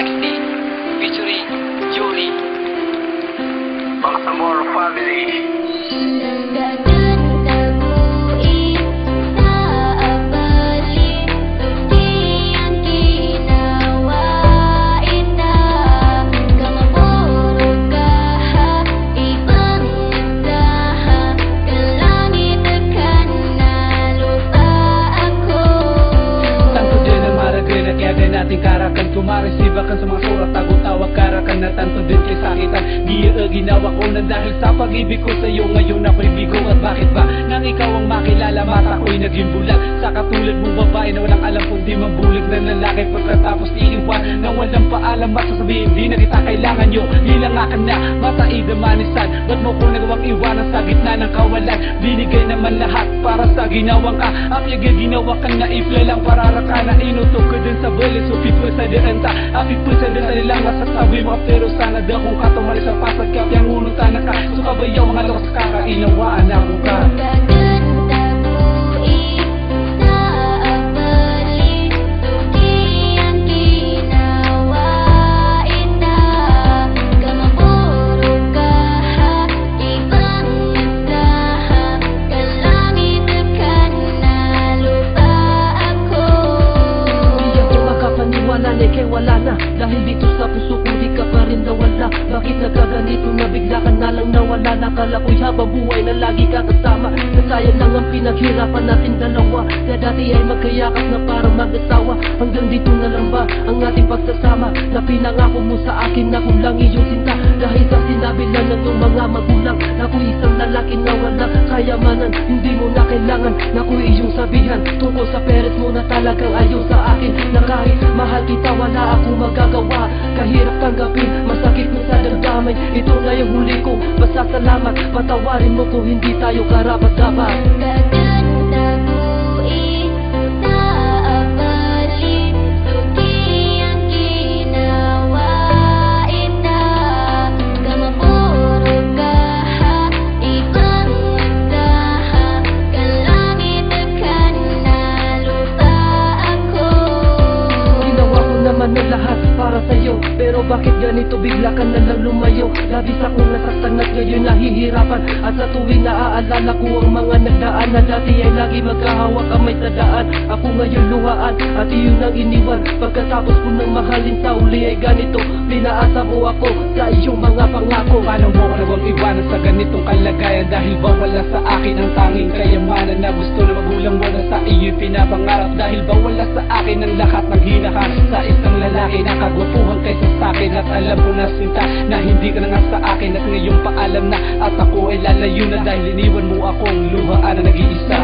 Galaxy featuring Yuri. Mga Zamora family. Karakan kumaresibakan sa mga surat tawag karakan na tanto din kay sakitan. Di ginawa ko na dahil sa pag-ibig ko sa'yo ngayon ako'y bigo. At bakit ba nang ikaw ang makilala mata ko'y naging bulag sa katulad mong babae na walang alam kung di mabulig na lalaki pagkatapos iiwan na walang paalam at sasabihin di na kita kailangan nyo. Hilangakan na mataida manisan, ba't mo ko nagawang iwanan sa gitna ng kawalan? Binigay naman lahat para sa ginawang ka. Apyag ginawa ka na ifla lang pararaka na inutok ko din sa balis. So people sa direnta, apit po sa direnta nilang masasabi mo. Pero sana da kung katumali sa pasag ka piyang unutan na ka. So kabayaw mga lakas kakainawaan ako ka. Kaya wala na, dahil dito sa puso ko di ka pa rin nawala. Bakit nagkaganito na bigla ka na lang nawala? Nakala ko'y habang buhay na lagi ka kasama. Nasayang lang ang pinaghirapan natin dalawa. Na dati ay magkayakas na parang mag-asawa. Hanggang dito na lang ba ang ating pagsasama? Na pinangako mo sa akin na kung lang iyong sinta. Dahil sa sinabi lang ng iyong mga magulang na ako'y isang lalaki na wala kayamanan. Hindi mo na kailangan na ako'y iyong sabihan tungkol sa peret mo na talagang ayaw sa akin. Na kahit mahal kita wala ako magagawa. Kahirap tanggapin, masakit mo sa damdamin. Ito na yung huli ko, basta salamat. Patawarin mo kung hindi tayo karapat-dapat. Para sa'yo, pero bakit ganito bigla ka na lang lumayo? Labis akong nasaktan at ngayon nahihirapan. At sa tuwing naaalala ko ang mga nagdaan na dati ay lagi magkahawak kamay sa daan. Ako ngayon luhaan at iyon ang iniwan. Pagkatapos ko nang mahalin sa uli ay ganito. Pinaasa mo ako sa iyong mga pangako. Paano mo ko nagawang iwanan sa ganitong kalagayan? Dahil ba wala sa akin ang tanging kayamanan na gusto na magulang mo na sa iyo'y pinapangarap? Dahil ba wala sa akin ang lahat ng hinahanap sa isang lalaki na kagwapuhan kaysa sa'kin? At alam ko na sinta na hindi ka na nga sa akin. At ngayong paalam na at ako ay lalayo na dahil iniwan mo akong luhaan na nag-iisa.